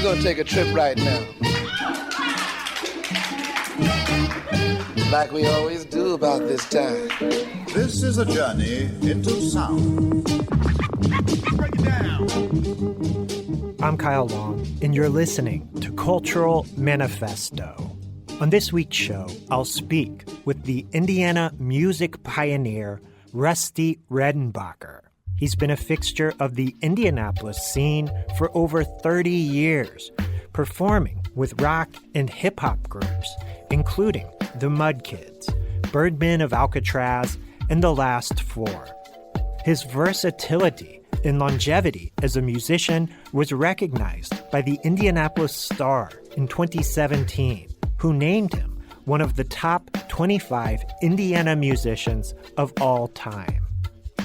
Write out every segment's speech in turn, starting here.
We're gonna take a trip right now. Like we always do about this time. This is a journey into sound. Break it down. I'm Kyle Long, and you're listening to Cultural Manifesto. On this week's show, I'll speak with the Indiana music pioneer, Rusty Redenbacher. He's been a fixture of the Indianapolis scene for over 30 years, performing with rock and hip-hop groups, including the Mudkids, Birdmen of Alcatraz, and the Last Four. His versatility and longevity as a musician was recognized by the Indianapolis Star in 2017, who named him one of the top 25 Indiana musicians of all time.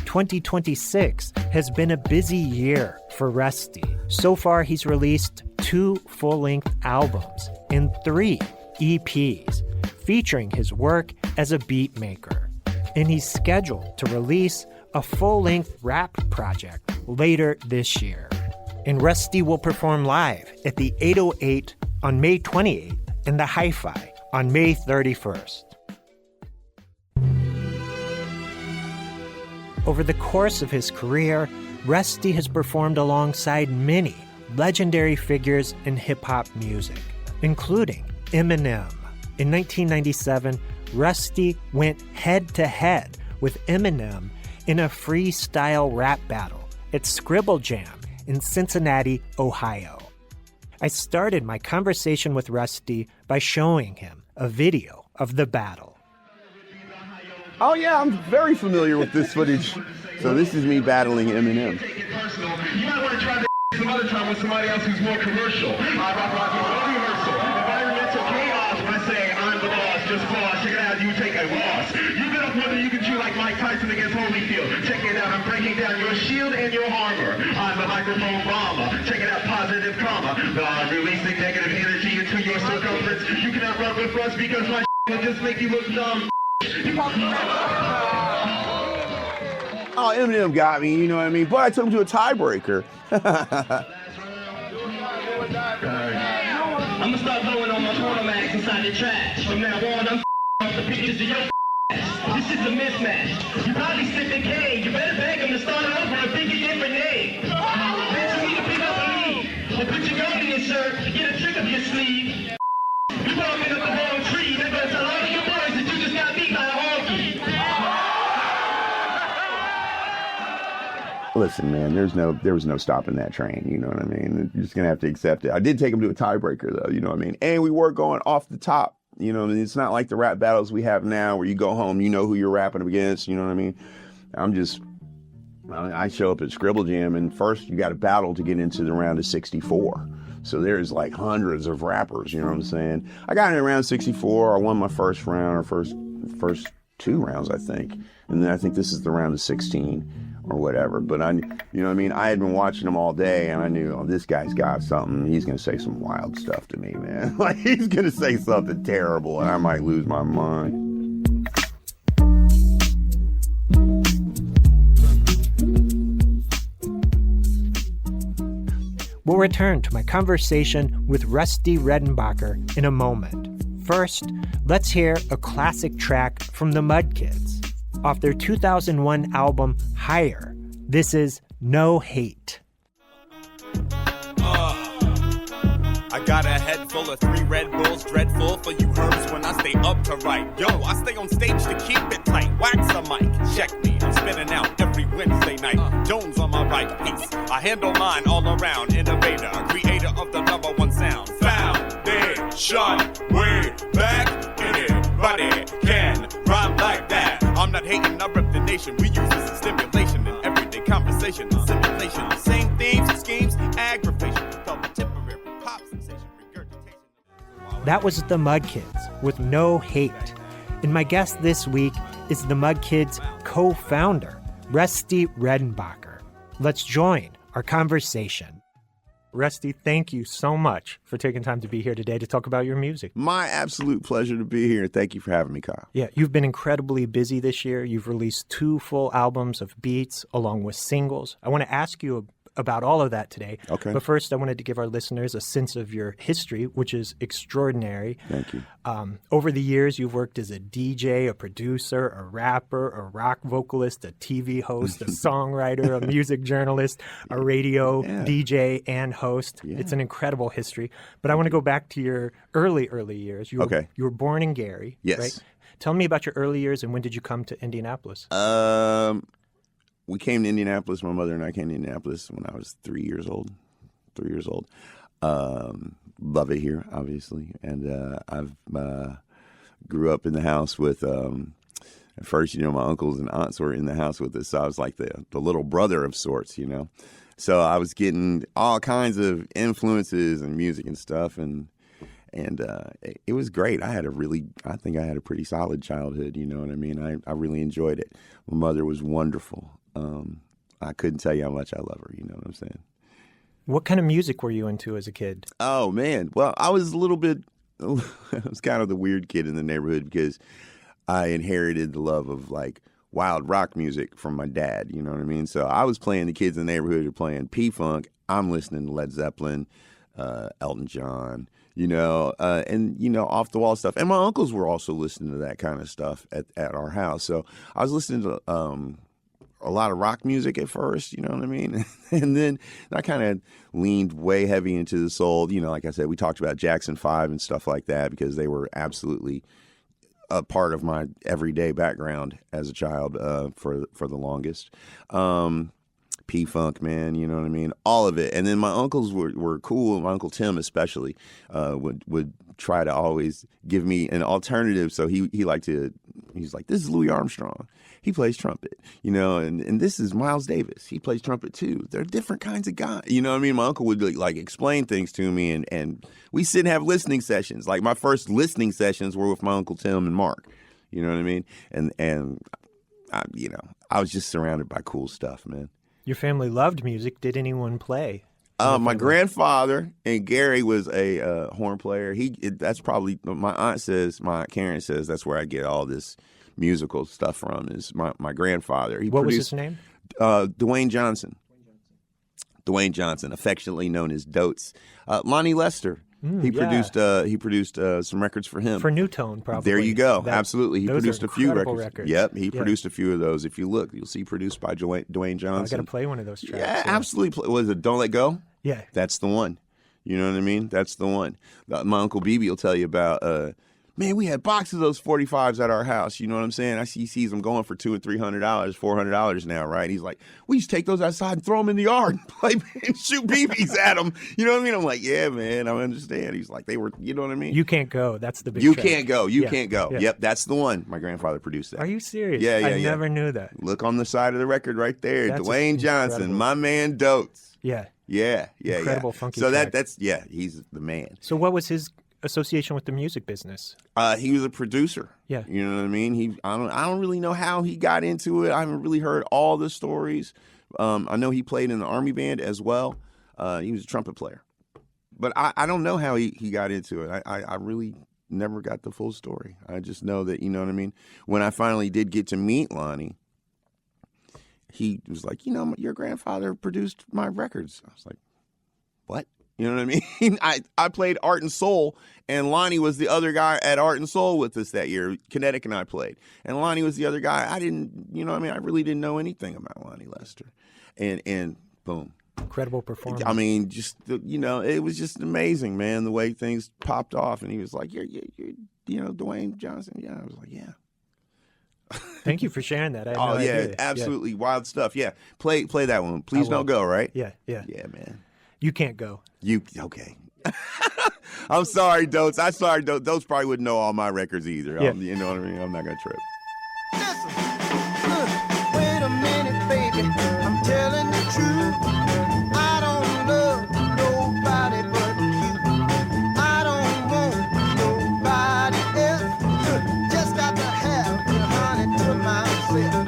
2026 has been a busy year for Rusty. So far, he's released 2 full-length albums and 3 EPs, featuring his work as a beat maker. And he's scheduled to release a full-length rap project later this year. And Rusty will perform live at the 808 on May 28th and the Hi-Fi on May 31st. Over the course of his career, Rusty has performed alongside many legendary figures in hip-hop music, including Eminem. In 1997, Rusty went head-to-head with Eminem in a freestyle rap battle at Scribble Jam in Cincinnati, Ohio. I started my conversation with Rusty by showing him a video of the battle. Oh yeah, I'm very familiar with this footage. So this is me battling Eminem. You might want to try this some other time with somebody else who's more commercial. Rehearsal. Environmental chaos. When I say I'm the boss, just pause. Check it out. You take a loss. You've been up whether you can chew like Mike Tyson against Holyfield. Check it out. I'm breaking down your shield and your armor. I'm the microphone bomber. Check it out. Positive karma. I'm releasing negative energy into your circumference. You cannot run with us because my will just make you look dumb. Oh, Eminem got me, you know what I mean? But I took him to a tiebreaker. I'm gonna start throwing on my porno mags inside the trash. From now on, I'm off the pictures of your ass. This is a mismatch. You probably sipping K. You better beg him to start over and pick a different name. That's me to pick up a lead. Or put your gun in your shirt, get a trick up your sleeve. You walking up the wrong tree. They're gonna tell all of your boys that you just got beat by a honky. Listen, man, there was no stopping that train, you know what I mean? You're just gonna have to accept it. I did take him to a tiebreaker though, you know what I mean? And we were going off the top, you know what I mean? It's not like the rap battles we have now where you go home, you know who you're rapping against, you know what I mean? I show up at Scribble Jam and first you got to battle to get into the round of 64. So there's like hundreds of rappers, you know what I'm saying? I got in round 64, I won my first round, or first 2 rounds, I think. And then I think this is the round of 16 or whatever. But you know what I mean? I had been watching him all day and I knew, oh, this guy's got something. He's going to say some wild stuff to me, man. Like he's going to say something terrible and I might lose my mind. We'll return to my conversation with Rusty Redenbacher in a moment. First, let's hear a classic track from the Mudkids. Off their 2001 album, Higher, this is No Hate. I got a head full of 3 Red Bulls, dreadful for you herbs when I stay up to write. Yo, I stay on stage to keep it tight. Wax a mic, check me, I'm spinning out every Wednesday night. Jones on my right, peace. I handle mine all around, innovator, creator of the #1 sound. Foundation, way back, anybody can rhyme like that. I'm not hating, I rep the nation. We use this as stimulation in everyday conversation, simulation. The same themes, schemes, aggravation, temporary pop sensation, regurgitation. That was the Mudkids with No Hate. And my guest this week is the Mudkids co-founder, Rusty Redenbacher. Let's join our conversation. Rusty, thank you so much for taking time to be here today to talk about your music. My absolute pleasure to be here. Thank you for having me, Kyle. Yeah, you've been incredibly busy this year. You've released 2 full albums of beats along with singles. I want to ask you about all of that today. Okay. But first, I wanted to give our listeners a sense of your history, which is extraordinary. Thank you. Over the years, you've worked as a DJ, a producer, a rapper, a rock vocalist, a TV host, a songwriter, a music journalist, a radio DJ, and host. Yeah. It's an incredible history. But I want to go back to your early years. You were born in Gary, Yes. right? Tell me about your early years and when did you come to Indianapolis? We came to Indianapolis. My mother and I came to Indianapolis when I was 3 years old. Love it here, obviously. And I've grew up in the house with, at first, my uncles and aunts were in the house with us. So I was like the little brother of sorts, So I was getting all kinds of influences and music and stuff. And it was great. I think I had a pretty solid childhood, you know what I mean? I really enjoyed it. My mother was wonderful. I couldn't tell you how much I love her, you know what I'm saying? What kind of music were you into as a kid? Oh, man. Well, I was I was kind of the weird kid in the neighborhood because I inherited the love of like wild rock music from my dad, you know what I mean? So I was playing, the kids in the neighborhood are playing P-Funk. I'm listening to Led Zeppelin, Elton John, and off the wall stuff. And my uncles were also listening to that kind of stuff at our house. So I was listening to a lot of rock music at first, you know what I mean? And then I kind of leaned way heavy into the soul. Like I said, we talked about Jackson 5 and stuff like that because they were absolutely a part of my everyday background as a child for the longest. P-Funk, man, you know what I mean? All of it. And then my uncles were cool. My Uncle Tim especially would try to always give me an alternative. So he's like, this is Louis Armstrong. He plays trumpet, and this is Miles Davis. He plays trumpet too. They're different kinds of guys. You know what I mean? My uncle would like explain things to me and we sit and have listening sessions. Like my first listening sessions were with my Uncle Tim and Mark. You know what I mean? And I was just surrounded by cool stuff, man. Your family loved music. Did anyone play? My grandfather and Gary was a horn player. That's probably my aunt Karen says that's where I get all this musical stuff from is my grandfather. What was his name? Dwayne Johnson. Dwayne Johnson, affectionately known as Dotes. Lonnie Lester. He produced some records for him. For New Tone, probably. There you go. Absolutely. He produced a few records. Yep, he produced a few of those. If you look, you'll see produced by Dwayne Johnson. I got to play one of those tracks. Yeah, absolutely. Was it Don't Let Go? Yeah. That's the one. You know what I mean? That's the one. My Uncle BB will tell you about, man, we had boxes of those 45s at our house. You know what I'm saying? He sees them going for $200 and $300, $400 now, right? He's like, we used to take those outside and throw them in the yard and play and shoot BBs at them. You know what I mean? I'm like, yeah, man, I understand. He's like, they were, you know what I mean? You Can't Go. That's the big You track. Can't Go. You Can't Go. Yeah. Yep, that's the one. My grandfather produced that. Are you serious? Yeah, I never knew that. Look on the side of the record right there. That's Dwayne Johnson, my man Dotes. Yeah. Yeah. Incredible funky So track. he's the man. So what was his association with the music business? He was a producer. Yeah. You know what I mean? I don't really know how he got into it. I haven't really heard all the stories. I know he played in the Army band as well. He was a trumpet player. But I don't know how he got into it. I really never got the full story. I just know that, you know what I mean? When I finally did get to meet Lonnie, he was like, your grandfather produced my records. I was like, what? You know what I mean? I played Art and Soul, and Lonnie was the other guy at Art and Soul with us that year. Kinetic and I played. And Lonnie was the other guy. I didn't, I really didn't know anything about Lonnie Lester. And boom. Incredible performance. I mean, just, it was just amazing, man, the way things popped off. And he was like, you're Dwayne Johnson. Yeah, I was like, yeah. Thank you for sharing that. I had no idea. Absolutely wild stuff. Yeah, play that one. Please don't go. Right? Yeah, man. You Can't Go. Okay? I'm sorry, Dotes. Dotes probably wouldn't know all my records either. Yeah. You know what I mean? I'm not gonna trip. Listen, wait a minute, baby. I'm telling the truth. I don't love nobody but you. I don't want nobody else. Just got to have your honey to myself.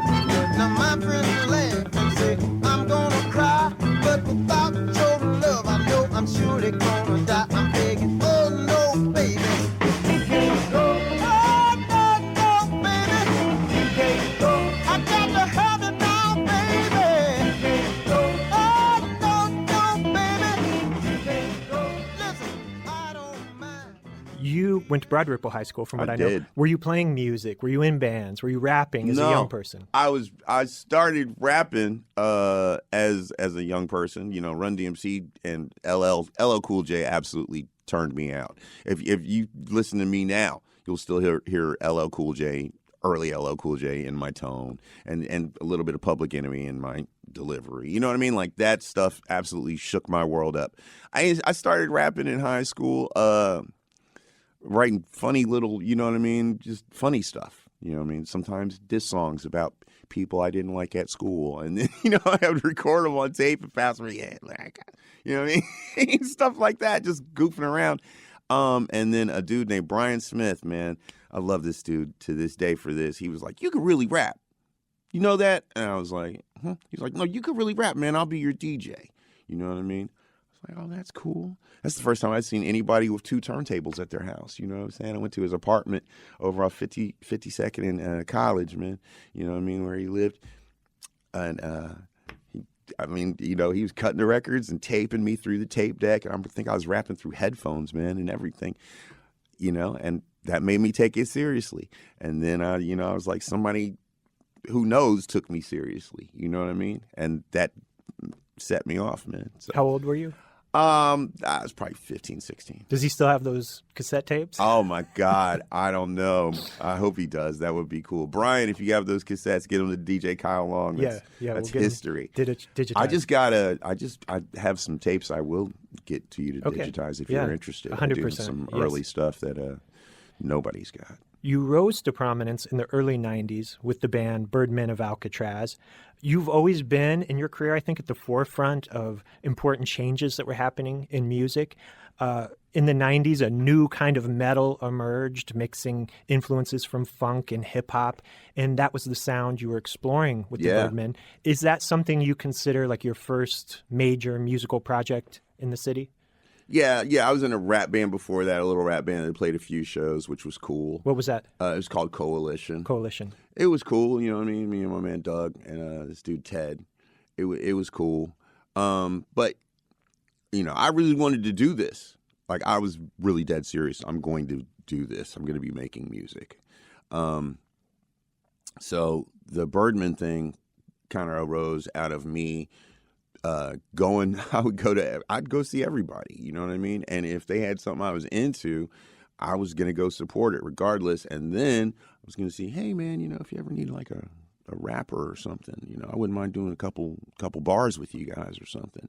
Now my friends laugh and say I'm gonna cry, but without your love, I know I'm sure they're gonna die. I'm begging, oh no, baby. You can't go. Oh, no, baby. went to Broad Ripple High School, from what I know. did. Were you playing music? Were you in bands? Were you rapping as a young person? I started rapping as a young person. You know, Run DMC and LL Cool J absolutely turned me out. If you listen to me now, you'll still hear LL Cool J, early LL Cool J in my tone, and a little bit of Public Enemy in my delivery. You know what I mean? Like, that stuff absolutely shook my world up. I started rapping in high school, writing funny little, you know what I mean, just funny stuff. You know what I mean? Sometimes diss songs about people I didn't like at school, and then, you know, I would record them on tape and pass me, you know what I mean? Stuff like that, just goofing around. And then a dude named Brian Smith, man, I love this dude to this day for this. He was like, "You can really rap. You know that?" And I was like, huh? He's like, "No, you can really rap, man. I'll be your DJ." You know what I mean? I was like, "Oh, that's cool." That's the first time I'd seen anybody with 2 turntables at their house. You know what I'm saying? I went to his apartment over on 52nd in college, man. You know what I mean? Where he lived. And, I mean, you know, he was cutting the records and taping me through the tape deck. And I think I was rapping through headphones, man, and everything, you know, and that made me take it seriously. And then, you know, I was like, somebody who knows took me seriously. You know what I mean? And that set me off, man. So, How old were you? I was probably 15, 16. Does he still have those cassette tapes? Oh, my God. I don't know. I hope he does. That would be cool. Brian, if you have those cassettes, get them to DJ Kyle Long. That's we'll history. Digitize. I have some tapes I will get to you to digitize if you're interested. 100%. Doing some early stuff that nobody's got. You rose to prominence in the early 90s with the band Birdmen of Alcatraz. You've always been, in your career, I think, at the forefront of important changes that were happening in music. In the 90s, a new kind of metal emerged, mixing influences from funk and hip-hop, and that was the sound you were exploring with the Birdmen. Is that something you consider like your first major musical project in the city? Yeah, I was in a rap band before that, a little rap band that played a few shows, which was cool. What was that? It was called Coalition. It was cool, you know what I mean? Me and my man Doug and this dude Ted. It was cool. But, you know, I really wanted to do this. Like, I was really dead serious. I'm going to do this. I'm going to be making music. So the Birdman thing kind of arose out of me I'd go see everybody, you know what I mean? And if they had something I was into, I was going to go support it regardless. And then I was going to see, hey man, you know, if you ever need like a rapper or something, you know, I wouldn't mind doing a couple bars with you guys or something.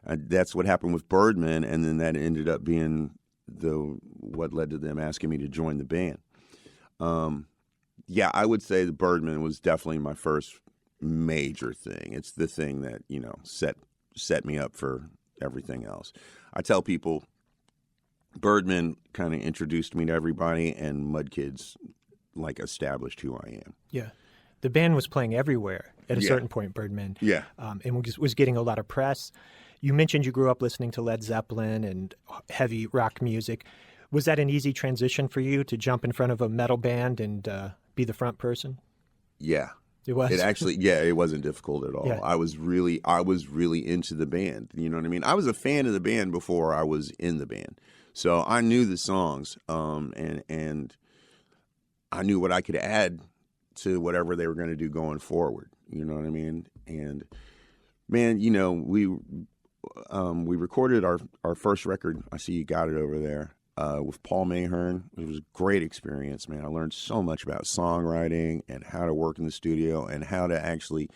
That's what happened with Birdman. And then that ended up being what led to them asking me to join the band. I would say the Birdman was definitely my first major thing. It's the thing that, you know, set me up for everything else. I tell people Birdman kind of introduced me to everybody, and Mudkids like established who I am. Yeah. The band was playing everywhere at a certain point, Birdman. Yeah. And was getting a lot of press. You mentioned you grew up listening to Led Zeppelin and heavy rock music. Was that an easy transition for you to jump in front of a metal band and be the front person? Yeah. It was. It actually, it wasn't difficult at all. Yeah. I was really into the band. You know what I mean? I was a fan of the band before I was in the band, so I knew the songs, and I knew what I could add to whatever they were going to do going forward. You know what I mean? And man, you know, we recorded our first record. I see you got it over there. With Paul Mahern. It was a great experience, man. I learned so much about songwriting and how to work in the studio and how to actually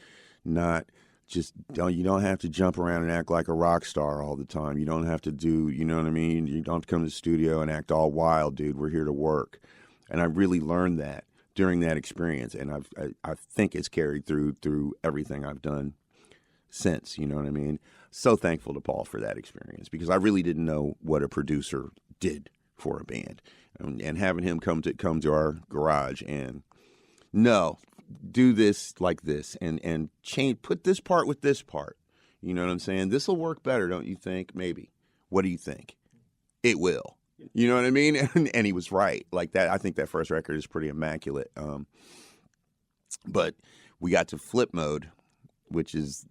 not just, you don't have to jump around and act like a rock star all the time. You don't have to do, you know what I mean? You don't have to come to the studio and act all wild, dude. We're here to work. And I really learned that during that experience. And I think it's carried through everything I've done since, you know what I mean? So thankful to Paul for that experience, because I really didn't know what a producer did for a band, and having him come to our garage and do this like this and change, put this part with this part. You know what I'm saying? This will work better, don't you think? Maybe. What do you think? It will. You know what I mean? And he was right. Like that. I think that first record is pretty immaculate. But we got to flip mode which is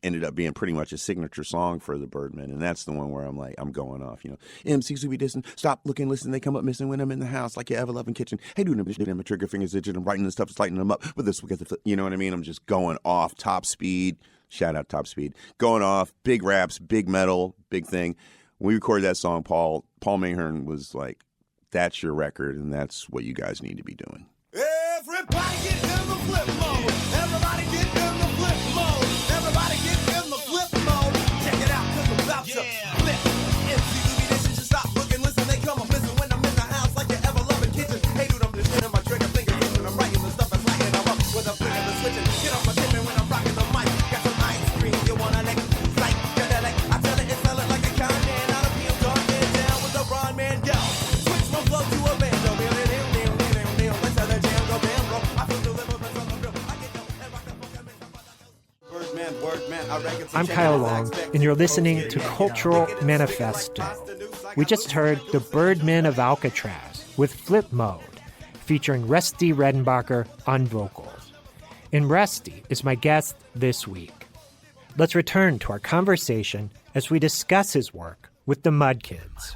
ended up being pretty much a signature song for the Birdmen, and that's the one where I'm like, I'm going off, you know. MCs who be dissing, stop looking, listen, they come up missing when I'm in the house, like your ever-loving kitchen. Hey, do them, my trigger fingers itching, I'm writing the stuff, lighting them up, but this will get the, you know what I mean? I'm just going off, top speed, shout out Top Speed, going off, big raps, big metal, big thing. When we recorded that song, Paul Mayhern was like, that's your record, and that's what you guys need to be doing. Everybody get in the flip mode. Everybody get in the flip mode. Everybody get in the flip mode. Check it out, cause I'm about to flip. MCs be this, you just stop looking, listen, they come up missing when I'm in the house like your ever-loving kitchen. Hey, dude, I'm just hitting my trigger finger itching. I'm writing the stuff that's lighting them up with a flick of the switching. Get off my tipping when I'm rocking the mic. Got some ice cream, you wanna lick? Like, I tell it and sell it like a con man. Out of peel, dark man down with the Ron man go. Switch my flow to a bando. Let's have the jam go bam, bro. I feel delivered, but I'm real. I get down and rock the fucking Birdman, I reckon. I'm Kyle Long, and you're listening to Cultural Manifesto. We just heard the Birdmen of Alcatraz with Flip Mode, featuring Rusty Redenbacher on vocals. And Rusty is my guest this week. Let's return to our conversation as we discuss his work with the Mudkids.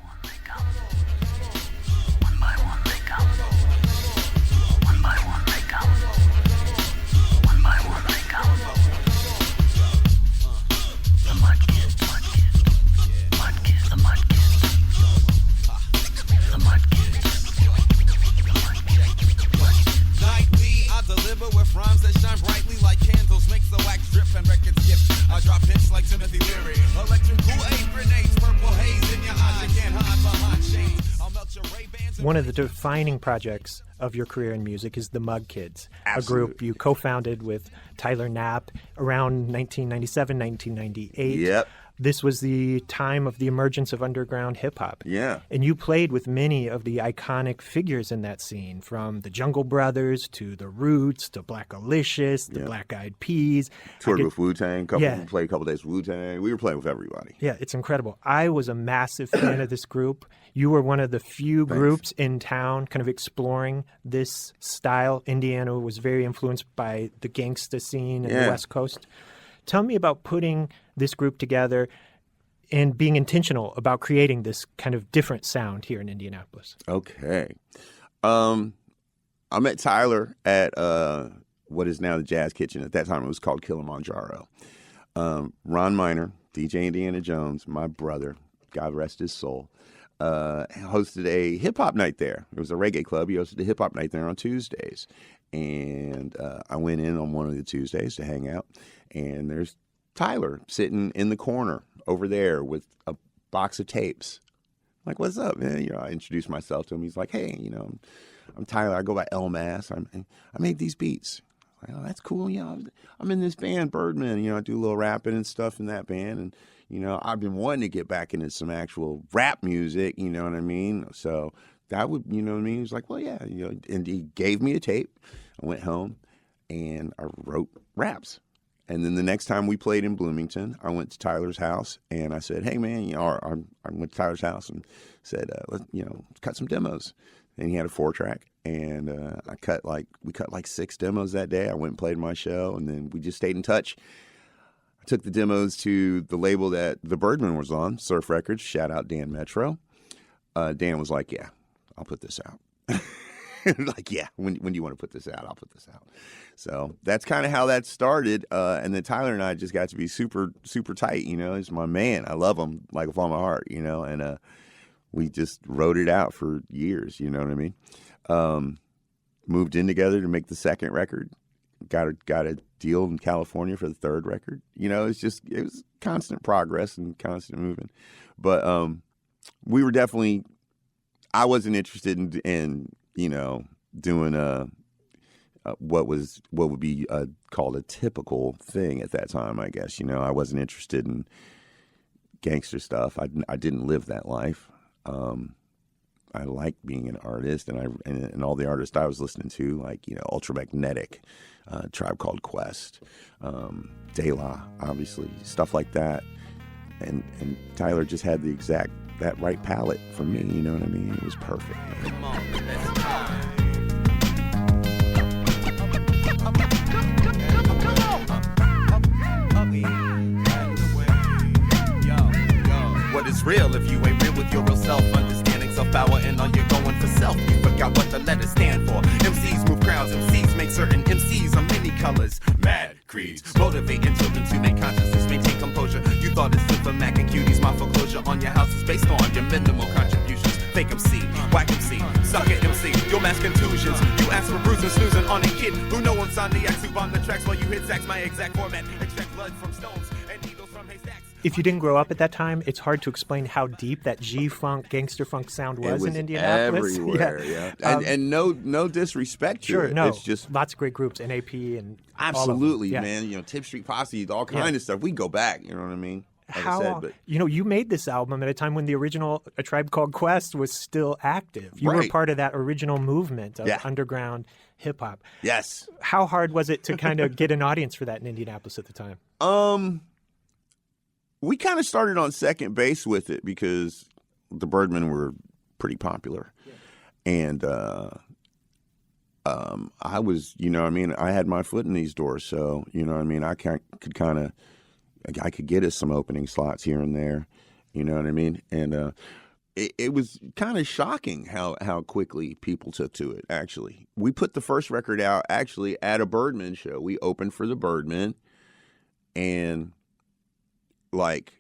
With rhymes that shine brightly like candles, makes the wax drip and records skip. I drop hits like Timothy Leary, electric Kool-Aid grenades, purple haze in your eyes, you can't hide behind shades. I'll melt your Ray-Bans. One of the defining projects of your career in music is the Mudkids, a group you co-founded with Tyler Knapp around 1997, 1998. Yep. This was the time of the emergence of underground hip-hop. Yeah. And you played with many of the iconic figures in that scene, from the Jungle Brothers to the Roots to Black Alicious, the Black Eyed Peas. Toured with Wu-Tang, played a couple days with Wu-Tang. We were playing with everybody. Yeah, it's incredible. I was a massive fan of this group. You were one of the few groups in town kind of exploring this style. Indiana was very influenced by the gangsta scene in the West Coast. Tell me about putting this group together and being intentional about creating this kind of different sound here in Indianapolis. Okay. I met Tyler at what is now the Jazz Kitchen. At that time, it was called Kilimanjaro. Ron Miner, DJ Indiana Jones, my brother, God rest his soul, hosted a hip-hop night there. It was a reggae club. He hosted a hip-hop night there on Tuesdays. And I went in on one of the Tuesdays to hang out. And there's Tyler sitting in the corner over there with a box of tapes. I'm like, what's up, man? You know, I introduced myself to him. He's like, hey, you know, I'm Tyler. I go by El Mass. I make these beats. I'm like, oh, that's cool. You know, I'm in this band, Birdmen. You know, I do a little rapping and stuff in that band. And, you know, I've been wanting to get back into some actual rap music. You know what I mean? So that would, you know what I mean? He was like, well, yeah. You know, and he gave me a tape. I went home and I wrote raps. And then the next time we played in Bloomington, I went to Tyler's house and I said, hey, man, you know, I went to Tyler's house and said, let's, you know, cut some demos. And he had a 4-track and we cut like 6 demos that day. I went and played my show and then we just stayed in touch. I took the demos to the label that the Birdman was on, Surf Records. Shout out Dan Metro. Dan was like, yeah, I'll put this out. Like, yeah, when do you want to put this out? I'll put this out. So that's kind of how that started. And then Tyler and I just got to be super, super tight. You know, he's my man. I love him like with all my heart, you know, and we just wrote it out for years. You know what I mean? Moved in together to make the second record. Got a deal in California for the third record. You know, it was constant progress and constant movement. But we were definitely, I wasn't interested in you know, doing what would be called a typical thing at that time, I guess. You know, I wasn't interested in gangster stuff. I didn't live that life. I liked being an artist, and all the artists I was listening to, like, you know, Ultramagnetic, Tribe Called Quest, De La, obviously, stuff like that. And Tyler just had that right palette for me, you know what I mean? It was perfect. Come on, let's try. is real if you ain't real with your real self. Understanding self-power and all you're going for self. You forgot what the letters stand for. MCs move crowds, MCs make certain MCs on many colors. Mad creeds, motivating children to make consciousness, maintain composure. You thought it's good for Mac and cuties. My foreclosure on your house is based on your minimal contributions. Fake MC, whack MC, sucker MC, your mass contusions. You ask for bruising, snoozing on a kid who know I'm on the X, who on the tracks while you hit sacks. My exact format, extract blood from stones and needles from haystacks. If you didn't grow up at that time, it's hard to explain how deep that G-funk, gangster funk sound was in Indianapolis. Everywhere, yeah. And no disrespect to sure, it. no. It's just lots of great groups, NAP and absolutely, all of them. man. You know, Tip Street Posse, all kind of stuff. We go back. You know what I mean? Like I said, but you made this album at a time when the original A Tribe Called Quest was still active. You were part of that original movement of underground hip hop. Yes. How hard was it to kind of get an audience for that in Indianapolis at the time? We kind of started on second base with it because the Birdmen were pretty popular, and I was, you know what I mean, I had my foot in these doors, so you know what I mean, I could get us some opening slots here and there, you know what I mean? And it was kind of shocking how quickly people took to it, actually. We put the first record out, actually, at a Birdman show. We opened for the Birdmen, and, like,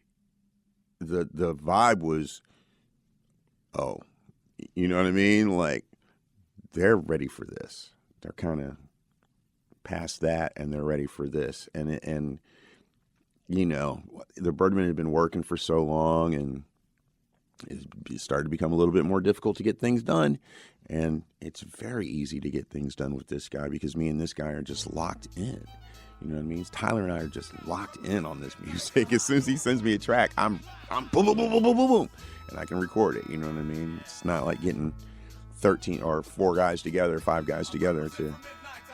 the vibe was, oh, you know what I mean? Like, they're ready for this. They're kind of past that, and they're ready for this. And you know, the Birdmen had been working for so long, and it started to become a little bit more difficult to get things done. And it's very easy to get things done with this guy because me and this guy are just locked in. You know what I mean? Tyler and I are just locked in on this music. As soon as he sends me a track, I'm boom, boom, boom, boom, boom, boom, boom, and I can record it. You know what I mean? It's not like getting 13 or 4 guys together, 5 guys together to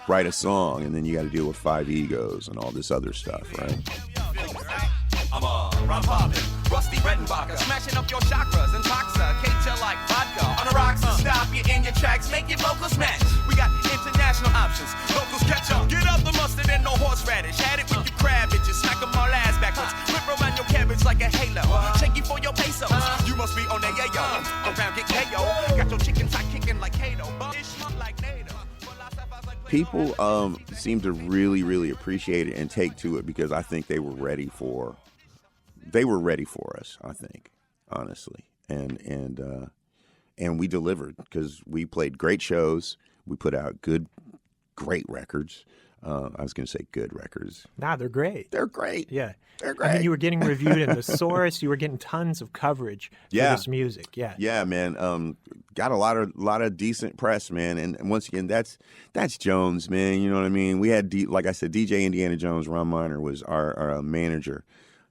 write a song, and then you got to deal with 5 egos and all this other stuff, right? I'm Ron Poppin', Rusty Redenbacher, smashing up your chakras and toxicate you like vodka on the rocks. Stop you in your tracks, make your vocals match. We got international options, vocals catch up. Get up the mustard and no horseradish. Had it with your crab bitches, smack them all ass backwards. Whip around your cabbage like a halo. Shaky for your pesos. You must be on that yayo. Around get KO. Got your chicken side kicking like Kato. Ish like NATO. People seem to really, really appreciate it and take to it because I think they were ready for us, I think, honestly. And we delivered because we played great shows. We put out great records. I was going to say good records. Nah, they're great. They're great. Yeah. They're great. I mean, you were getting reviewed in The Source. You were getting tons of coverage for this music. Yeah. Yeah, man. Got a lot of decent press, man. And once again, that's Jones, man. You know what I mean? We had, like I said, DJ Indiana Jones, Ron Miner was our manager.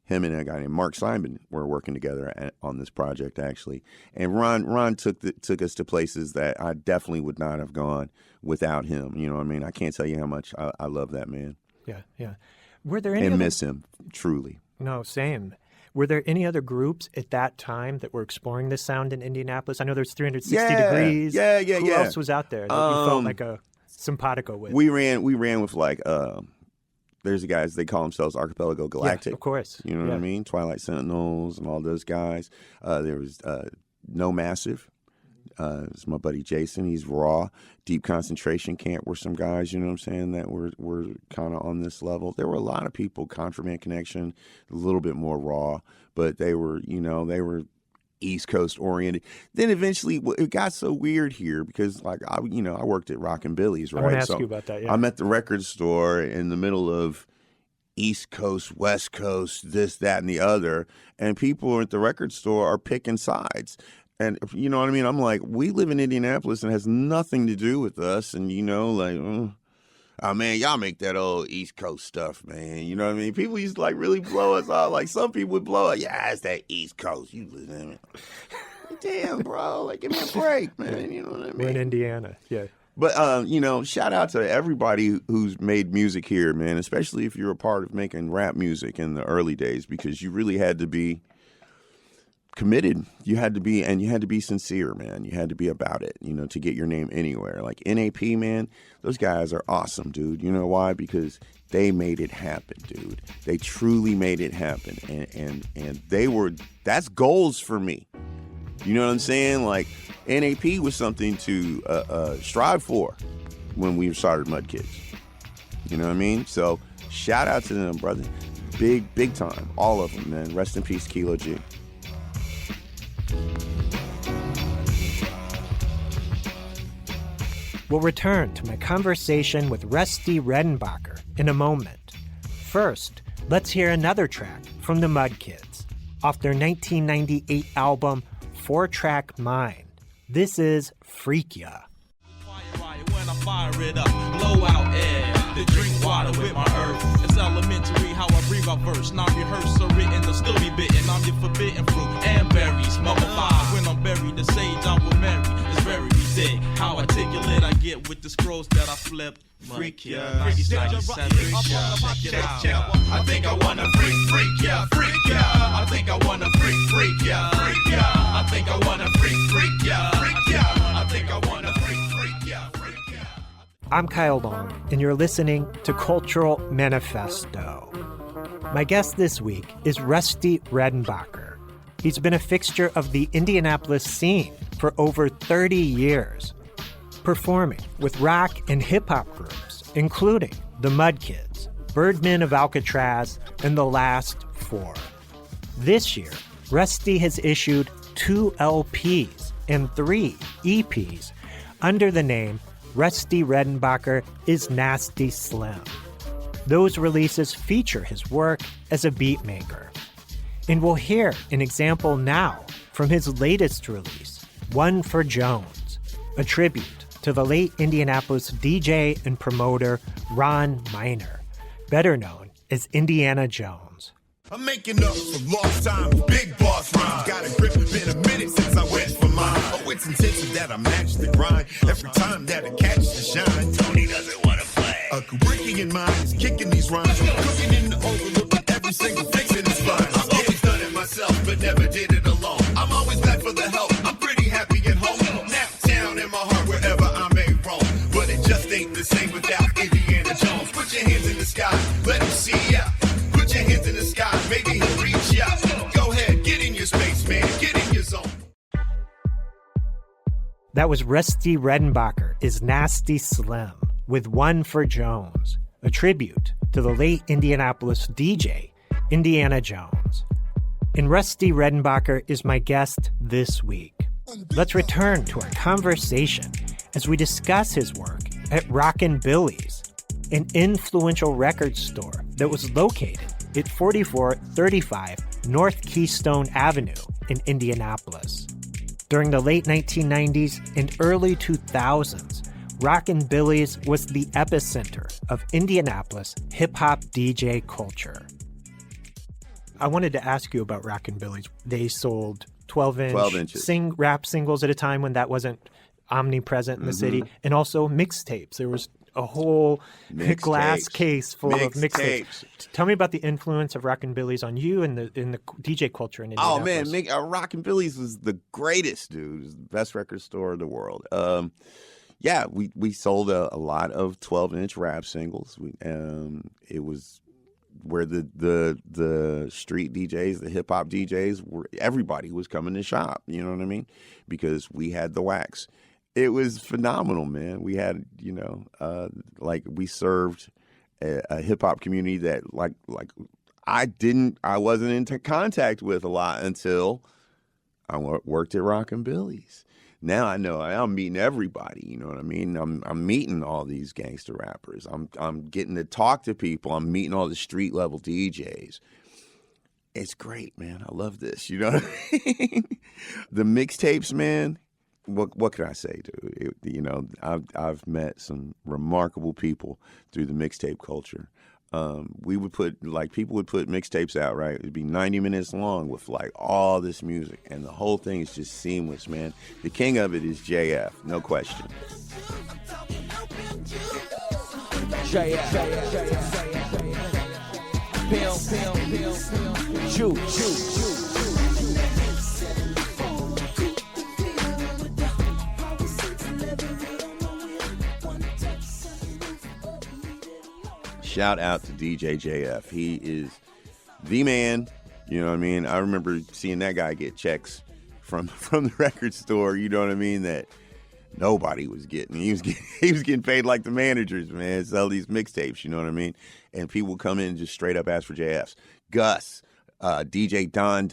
Him and a guy named Mark Simon were working together on this project, actually. And Ron took us to places that I definitely would not have gone without him. You know what I mean? I can't tell you how much I love that man. Yeah, yeah. Were there any miss him, truly. No, same. Were there any other groups at that time that were exploring this sound in Indianapolis? I know there's 360 Degrees. Yeah. Who else was out there that you felt like a simpatico with? We ran with like there's the guys, they call themselves Archipelago Galactic. Yeah, of course. You know what I mean? Twilight Sentinels and all those guys. There was No Massive. It's my buddy Jason. He's Raw. Deep Concentration Camp were some guys, you know what I'm saying, that were kind of on this level. There were a lot of people, Contraband Connection, a little bit more Raw, but they were East Coast oriented. Then eventually it got so weird here because I worked at Rockin' Billy's, right? I want to ask you about that, yeah. I'm at the record store in the middle of East Coast, West Coast, this, that, and the other, and people at the record store are picking sides. And you know what I mean? I'm like, we live in Indianapolis and it has nothing to do with us. And, oh, man, y'all make that old East Coast stuff, man. You know what I mean? People used to, really blow us off. Like, some people would blow us. Yeah, it's that East Coast. You listen. Damn, bro. Give me a break, man. You know what I mean? We're in Indiana, yeah. But, shout out to everybody who's made music here, man, especially if you're a part of making rap music in the early days, because you really had to be committed. You had to be sincere, man. You had to be about it, to get your name anywhere. Like NAP, man, those guys are awesome, dude. You know why? Because they made it happen, dude. They truly made it happen. And that's goals for me. You know what I'm saying? Like, NAP was something to strive for when we started Mudkids. You know what I mean? So shout out to them, brother. Big time. All of them, man. Rest in peace, Kilo G. We'll return to my conversation with Rusty Redenbacher in a moment. First, let's hear another track from the Mudkids off their 1998 album, 4-Track Mind. This is Freak Ya. When I fire it up, blow out air, to drink water with my earth. It's elementary how I breathe out verse. Now rehearsed, so written, to still be bitten. I'm your forbidden fruit and berries. Mummified when I'm buried, the sage I will marry. It's very sick how articulate I get with the scrolls that I flip. Freak ya, check it out. I think I wanna freak ya, freak ya. I think I wanna freak ya, freak ya. I think I wanna freak ya, freak ya. I think I wanna freak ya, freak ya. I'm Kyle Long, and you're listening to Cultural Manifesto. My guest this week is Rusty Redenbacher. He's been a fixture of the Indianapolis scene for over 30 years, performing with rock and hip-hop groups, including the Mudkids, Birdmen of Alcatraz, and The Last Four. This year, Rusty has issued 2 LPs and 3 EPs under the name Rusty Redenbacher is Nasty Slim. Those releases feature his work as a beat maker. And we'll hear an example now from his latest release, One for Jones, a tribute to the late Indianapolis DJ and promoter Ron Miner, better known as Indiana Jones. I'm making up for lost time, big boss rhymes. Got a grip, been a minute since I went for mine. Oh, it's intensive that I match the grind. Every time that I catch the shine, Tony doesn't want to play. A Caribbean mind is kicking these rhymes. I'm cooking in the overlook with every single fix in its fine. I've always done it myself, but never did it alone. I'm always back for the help. I'm pretty happy at home. Nap down in my heart wherever I may roam. But it just ain't the same without Indiana Jones. Put your hands in the sky, let him see ya. Put your hands in the sky, maybe he'll reach ya. Go ahead, get in your space, man, get in your zone. That was Rusty Redenbacher is Nasty Slim with One for Jones, a tribute to the late Indianapolis DJ, Indiana Jones. And Rusty Redenbacher is my guest this week. Let's return to our conversation as we discuss his work at Rockin' Billy's, an influential record store that was located at 4435 North Keystone Avenue in Indianapolis. During the late 1990s and early 2000s, Rockin' Billy's was the epicenter of Indianapolis hip-hop DJ culture. I wanted to ask you about Rockin' Billy's. They sold 12-inch rap singles at a time when that wasn't omnipresent in the city, and also mixtapes. There was a whole glass case full of mixtapes. Tell me about the influence of Rockin' Billy's on you and in the DJ culture in Indianapolis. Oh man, Rockin' Billy's was the greatest, dude. It was the best record store in the world. Yeah, we sold a lot of 12-inch rap singles. It was where the street DJs, the hip hop DJs, everybody was coming to shop. You know what I mean? Because we had the wax. It was phenomenal, man. We had, we served a hip hop community that I wasn't into contact with a lot until I worked at Rockin' Billy's. Now I know I'm meeting everybody. You know what I mean? I'm meeting all these gangster rappers. I'm getting to talk to people. I'm meeting all the street level DJs. It's great, man. I love this. You know what I mean? The mixtapes, man. What can I say, dude? I've met some remarkable people through the mixtape culture. People would put mixtapes out, right? It'd be 90 minutes long with all this music, and the whole thing is just seamless, man. The king of it is JF, no question. shout out to DJ JF. He is the man. You know what I mean? I remember seeing that guy get checks from the record store. You know what I mean? That nobody was getting. He was getting paid like the managers, man. Sell these mixtapes. You know what I mean? And people would come in and just straight up ask for JFs. Gus, DJ Don,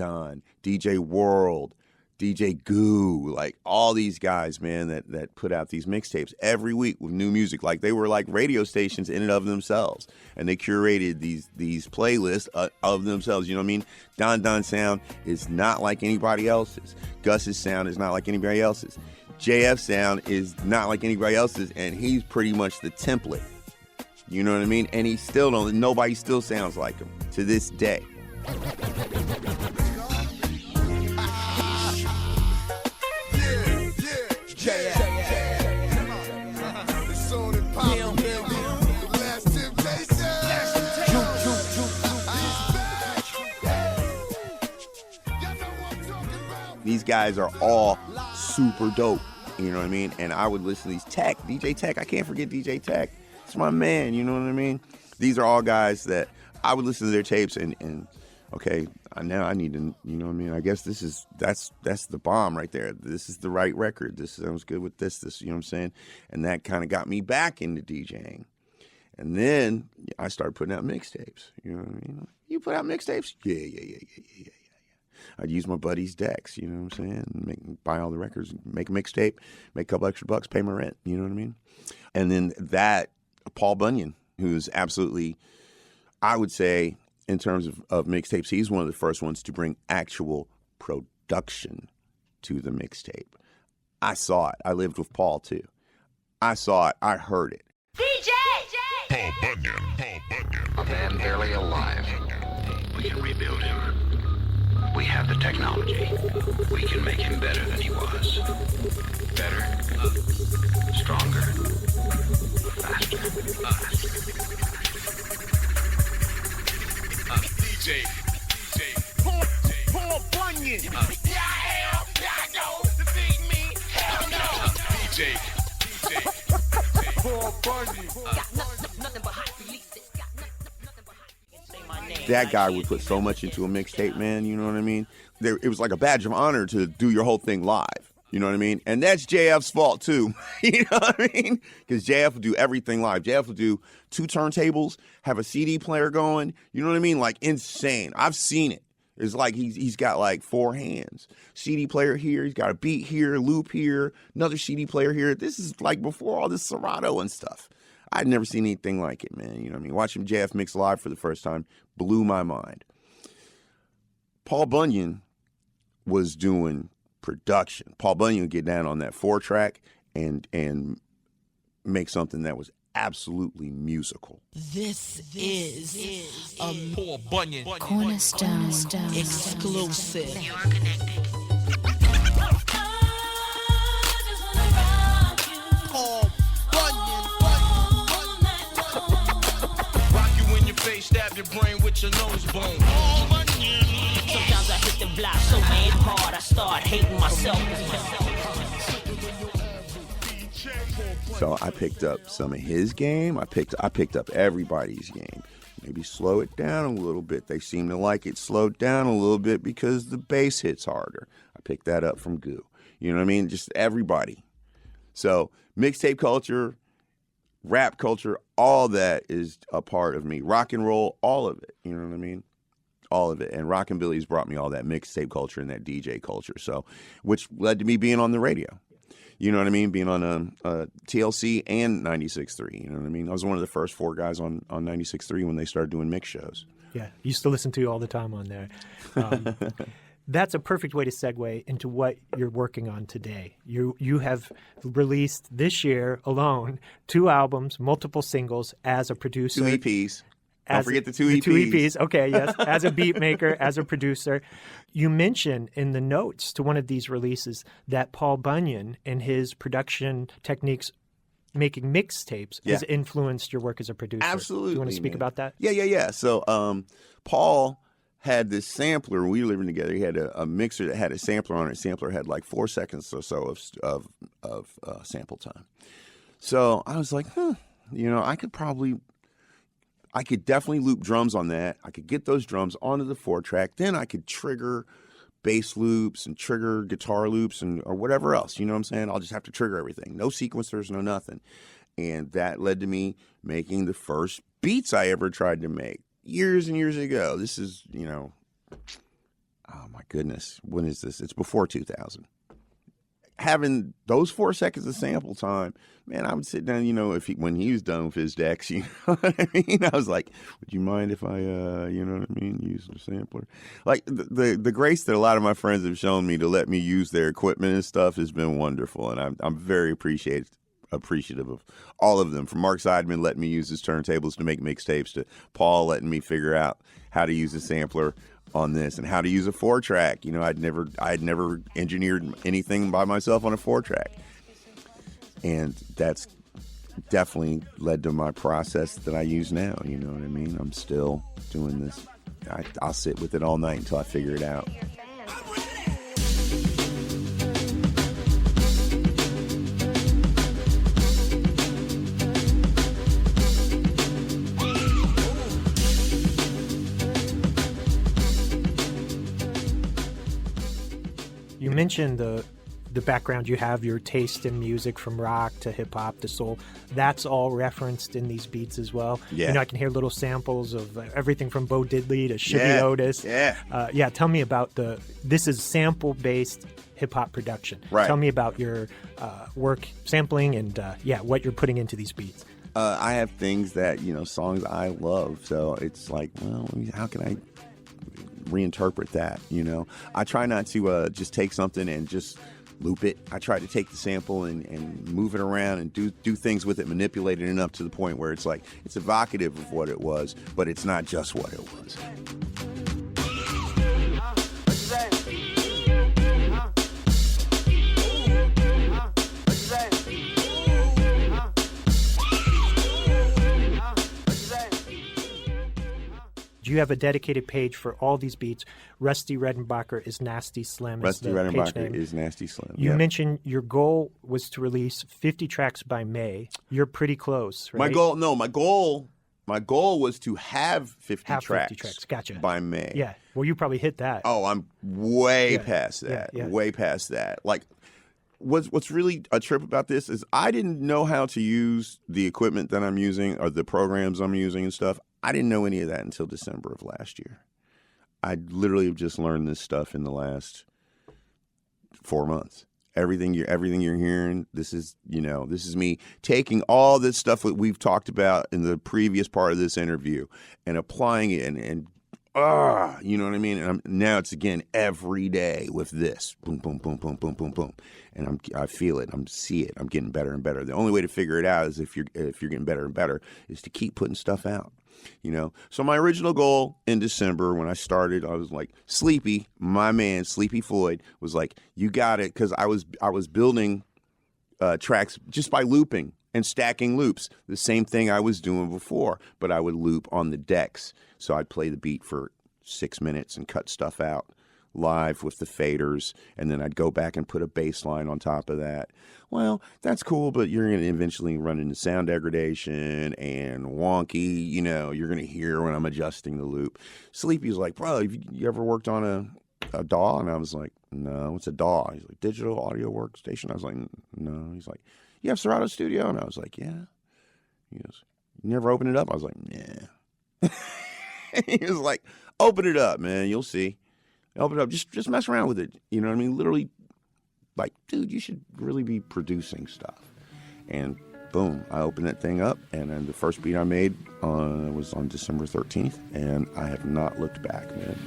DJ World, DJ Goo, like all these guys, man, that put out these mixtapes every week with new music. Like they were like radio stations in and of themselves. And they curated these playlists of themselves. You know what I mean? Don sound is not like anybody else's. Gus's sound is not like anybody else's. JF's sound is not like anybody else's. And he's pretty much the template. You know what I mean? And he still nobody still sounds like him to this day. These guys are all super dope, you know what I mean? And I would listen to these DJ Tech, I can't forget DJ Tech. It's my man, you know what I mean? These are all guys that I would listen to their tapes and okay, now I need to, you know what I mean? I guess that's the bomb right there. This is the right record. This sounds good with this, you know what I'm saying? And that kind of got me back into DJing. And then I started putting out mixtapes, you know what I mean? You put out mixtapes? Yeah. I'd use my buddy's decks, you know what I'm saying? Buy all the records, make a mixtape, make a couple extra bucks, pay my rent, you know what I mean? And then Paul Bunyan, who's absolutely, I would say, in terms of mixtapes, he's one of the first ones to bring actual production to the mixtape. I saw it. I lived with Paul, too. I saw it. I heard it. DJ! Paul Bunyan. A man barely alive. We can rebuild him. We have the technology. We can make him better than he was. Better, stronger, faster. DJ Paul Bunyan. Yeah, I am. Yeah, I know. Defeat me. Hell no. DJ Paul Bunyan. Nothing but hot releases. That guy would put so much into a mixtape, man, you know what I mean? It was like a badge of honor to do your whole thing live, you know what I mean? And that's JF's fault, too, you know what I mean? Because JF would do everything live. JF would do 2 turntables, have a CD player going, you know what I mean? Like, insane. I've seen it. It's like he's got like 4 hands. CD player here, he's got a beat here, loop here, another CD player here. This is like before all this Serato and stuff. I'd never seen anything like it, man. You know what I mean? Watching JF mix live for the first time blew my mind. Paul Bunyan was doing production. Paul Bunyan would get down on that 4-track and make something that was absolutely musical. This is a Paul Bunyan Cornerstone exclusive. You are connected. Paul Bunyan. Rock you in your face, stab your brain with your nose bone. Paul Bunyan. Sometimes I hit the block so mad hard I start hating myself. So I picked up some of his game. I picked up everybody's game. Maybe slow it down a little bit. They seem to like it slowed down a little bit because the bass hits harder. I picked that up from Goo. You know what I mean? Just everybody. So mixtape culture, rap culture, all that is a part of me. Rock and roll, all of it. You know what I mean? All of it. And Rockabilly's brought me all that mixtape culture and that DJ culture. So, which led to me being on the radio. You know what I mean? Being on TLC and 96.3. You know what I mean? I was one of the first 4 guys on 96.3 when they started doing mix shows. Yeah, used to listen to you all the time on there. That's a perfect way to segue into what you're working on today. You have released this year alone 2 albums, multiple singles as a producer. 2 EPs. Don't forget the 2 EPs. 2 EPs, okay, yes. As a beat maker, as a producer. You mention in the notes to one of these releases that Paul Bunyan and his production techniques making mixtapes has influenced your work as a producer. Absolutely. Do you want to speak about that? Yeah. So Paul had this sampler. We were living together. He had a mixer that had a sampler on it. The sampler had like 4 seconds or so of sample time. So I was like, I could probably I could definitely loop drums on that. I could get those drums onto the 4-track. Then I could trigger bass loops and trigger guitar loops or whatever else. You know what I'm saying? I'll just have to trigger everything. No sequencers, no nothing. And that led to me making the first beats I ever tried to make years and years ago. This is, oh my goodness. When is this? It's before 2000. Having those 4 seconds of sample time, man, I would sit down, when he was done with his decks, you know what I mean? I was like, would you mind if I, use the sampler? Like, the grace that a lot of my friends have shown me to let me use their equipment and stuff has been wonderful, and I'm very appreciative of all of them, from Mark Seidman letting me use his turntables to make mixtapes, to Paul letting me figure out how to use a sampler on this and how to use a 4-track. I'd never engineered anything by myself on a 4-track, and that's definitely led to my process that I use now. You know what I mean? I'm still doing this. I'll sit with it all night until I figure it out. You mentioned the background you have, your taste in music from rock to hip hop to soul. That's all referenced in these beats as well. Yeah. I can hear little samples of everything from Bo Diddley to Shuggy Otis. Yeah. Tell me about this is sample based hip hop production. Right. Tell me about your work sampling and what you're putting into these beats. I have things that, songs I love. So it's like, well, how can I reinterpret that? I try not to just take something and just loop it. I try to take the sample and move it around and do things with it, manipulate it enough to the point where it's like it's evocative of what it was, but it's not just what it was. You have a dedicated page for all these beats. Rusty Redenbacher is Nasty Slim. Rusty Redenbacher is Nasty Slim. You mentioned your goal was to release 50 tracks by May. You're pretty close, right? My goal was to have 50 tracks. Gotcha. By May. Yeah. Well, you probably hit that. Oh, I'm way past that. Yeah. Way past that. Like, what's really a trip about this is I didn't know how to use the equipment that I'm using or the programs I'm using and stuff. I didn't know any of that until December of last year. I literally have just learned this stuff in the last 4 months. Everything you're hearing, this is me taking all this stuff that we've talked about in the previous part of this interview and applying it and you know what I mean? And now it's again every day with this. Boom, boom, boom, boom, boom, boom, boom. And I feel it. See it. I'm getting better and better. The only way to figure it out is if you're getting better and better is to keep putting stuff out. So my original goal in December when I started, I was like, Sleepy, my man, Sleepy Floyd, was like, you got it, because I was building tracks just by looping and stacking loops. The same thing I was doing before, but I would loop on the decks. So I'd play the beat for 6 minutes and cut stuff out live with the faders, and then I'd go back and put a bass line on top of that. Well, that's cool, but you're going to eventually run into sound degradation and wonky, you're going to hear when I'm adjusting the loop. Sleepy's like, bro, have you ever worked on a DAW? And I was like, no, what's a DAW? He's like, digital audio workstation. I was like, no. He's like, you have Serato Studio? And I was like, yeah. He goes, you never open it up? I was like, yeah. He was like, open it up, man. You'll see. Open it up. Just mess around with it. You know what I mean? Literally, like, dude, you should really be producing stuff. And boom, I opened that thing up, and then the first beat I made was on December 13th, and I have not looked back, man.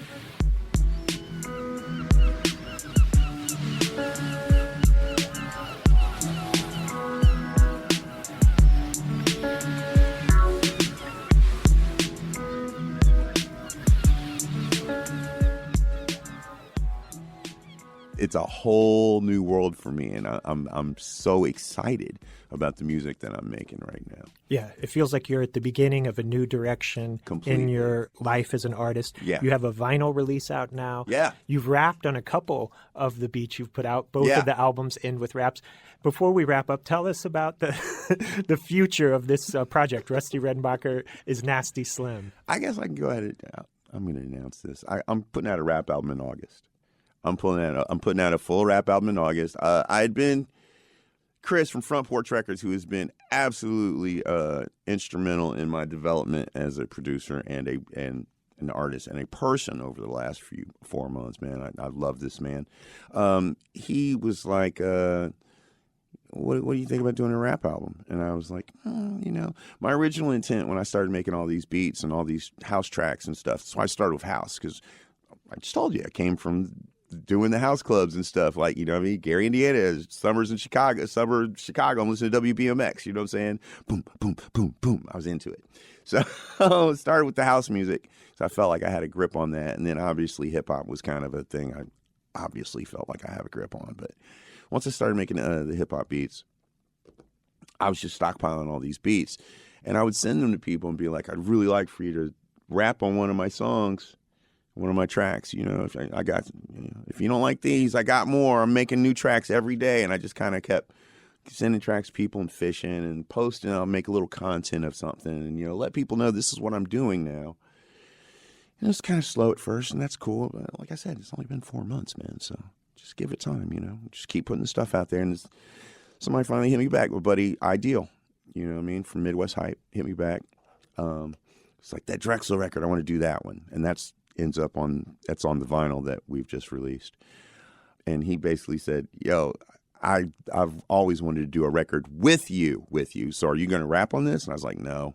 it's a whole new world for me, and I'm so excited about the music that I'm making right now. Yeah, it feels like you're at the beginning of a new direction in your life as an artist. Yeah. You have a vinyl release out now. Yeah. You've rapped on a couple of the beats you've put out. Both of the albums end with raps. Before we wrap up, tell us about the the future of this project. Rusty Redenbacher is Nasty Slim. I guess I can go ahead and I'm going to announce this. I'm putting out a rap album in August. I'm putting out a full rap album in August. I had been Chris from Front Porch Records, who has been absolutely instrumental in my development as a producer and an artist and a person over the last 4 months. Man, I love this man. He was like, what do you think about doing a rap album? And I was like, my original intent when I started making all these beats and all these house tracks and stuff. So I started with house because I just told you I came from doing the house clubs and stuff, like, Gary, Indiana, summers in Chicago, I'm listening to WBMX, you know what I'm saying? Boom, boom, boom, boom. I was into it. So I started with the house music. So I felt like I had a grip on that. And then obviously hip hop was kind of a thing I obviously felt like I have a grip on. But once I started making the hip hop beats, I was just stockpiling all these beats. And I would send them to people and be like, I'd really like for you to rap on one of my songs, one of my tracks, if I got, if you don't like these, I got more. I'm making new tracks every day. And I just kind of kept sending tracks to people and fishing and posting. I'll make a little content of something and, let people know this is what I'm doing now. And it's kind of slow at first, and that's cool. But like I said, it's only been 4 months, man. So just give it time, Just keep putting the stuff out there. And somebody finally hit me back. My buddy Ideal, from Midwest Hype, hit me back. It's like, that Drexel record, I want to do that one. And that's on the vinyl that we've just released. And he basically said, yo, I've always wanted to do a record with you. So are you going to rap on this? And I was like, no.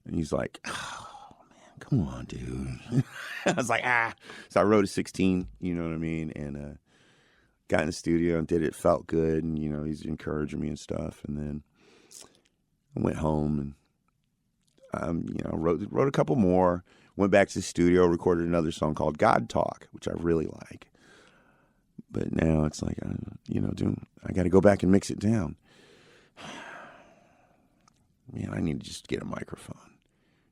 And he's like, oh, man, come on, dude. I was like, So I wrote a 16, you know what I mean? And got in the studio and did it. Felt good. And, he's encouraging me and stuff. And then I went home and, wrote a couple more. Went back to the studio, recorded another song called God Talk, which I really like. But now it's like, I got to go back and mix it down. Man, I need to just get a microphone.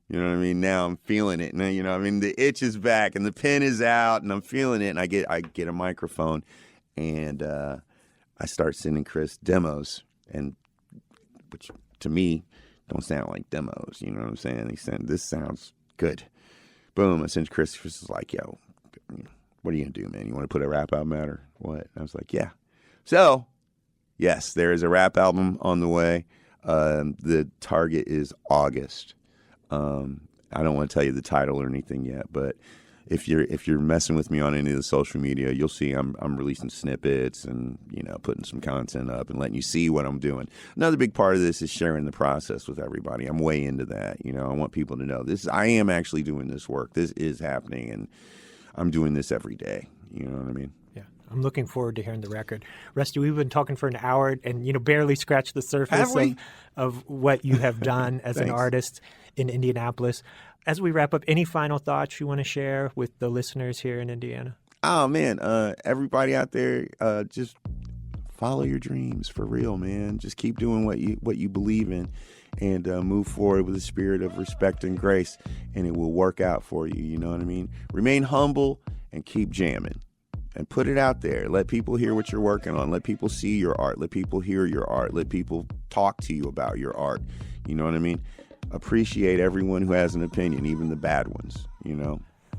You know what I mean? Now I'm feeling it. Now, the itch is back and the pen is out and I'm feeling it. And I get a microphone and I start sending Chris demos, which to me don't sound like demos. You know what I'm saying? This sounds good. Boom, I sent Chris was like, yo, what are you going to do, man? You want to put a rap album out or what? And I was like, yeah. So, yes, there is a rap album on the way. The target is August. I don't want to tell you the title or anything yet, but if you're messing with me on any of the social media, you'll see I'm releasing snippets and, putting some content up and letting you see what I'm doing. Another big part of this is sharing the process with everybody. I'm way into that. I want people to know I am actually doing this work. This is happening and I'm doing this every day. You know what I mean? Yeah. I'm looking forward to hearing the record. Rusty, we've been talking for an hour and, barely scratched the surface of what you have done as an artist in Indianapolis. As we wrap up, any final thoughts you want to share with the listeners here in Indiana? Oh, man, everybody out there, just follow your dreams for real, man. Just keep doing what you believe in and move forward with a spirit of respect and grace, and it will work out for you, you know what I mean? Remain humble and keep jamming and put it out there. Let people hear what you're working on. Let people see your art. Let people hear your art. Let people talk to you about your art. You know what I mean? Appreciate everyone who has an opinion, even the bad ones,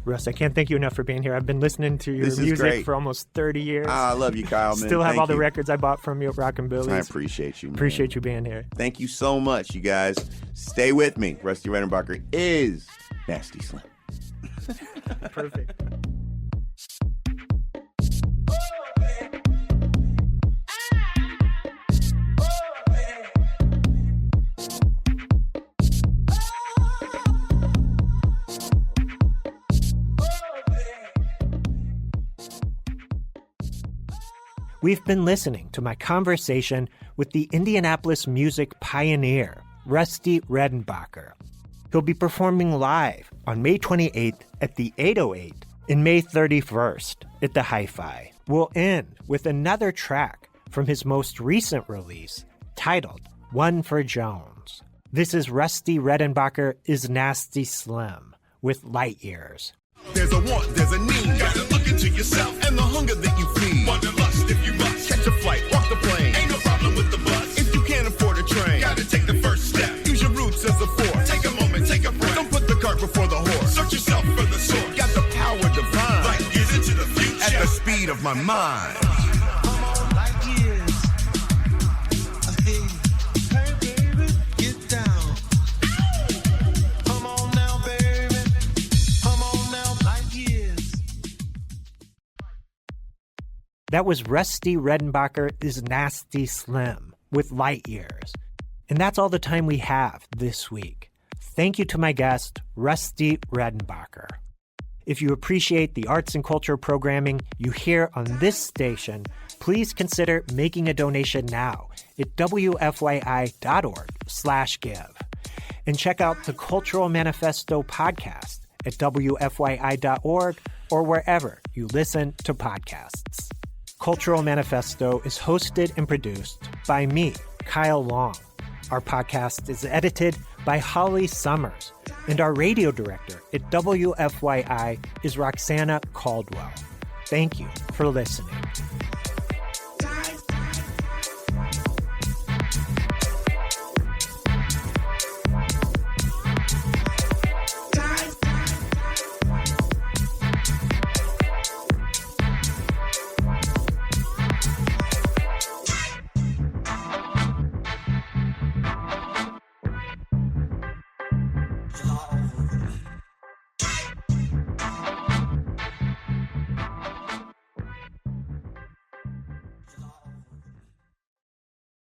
Russ, I can't thank you enough for being here. I've been listening to your music for almost 30 years. I love you, Kyle, man. Still have all the records I bought from you at Rockin' Billy's. I appreciate you, man. Appreciate you being here. Thank you so much, you guys. Stay with me. Rusty Redenbacher is Nasty Slim. Perfect. We've been listening to my conversation with the Indianapolis music pioneer, Rusty Redenbacher. He'll be performing live on May 28th at the 808 and May 31st at the Hi-Fi. We'll end with another track from his most recent release, titled One for Jones. This is Rusty Redenbacher is Nasty Slim with Light Years. There's a want, there's a need. Gotta look into yourself and the hunger that you feed. Wanderlust if you must. Catch a flight, walk the plane. Ain't no problem with the bus. If you can't afford a train, gotta take the first step. Use your roots as a force. Take a moment, take a breath. Don't put the cart before the horse. Search yourself for the source. Got the power divine. Light years into the future. At the speed of my mind. That was Rusty Redenbacher is Nasty Slim with Light Years. And that's all the time we have this week. Thank you to my guest, Rusty Redenbacher. If you appreciate the arts and culture programming you hear on this station, please consider making a donation now at WFYI.org/give. And check out the Cultural Manifesto podcast at WFYI.org or wherever you listen to podcasts. Cultural Manifesto is hosted and produced by me, Kyle Long. Our podcast is edited by Holly Summers, and our radio director at WFYI is Roxana Caldwell. Thank you for listening. Love me.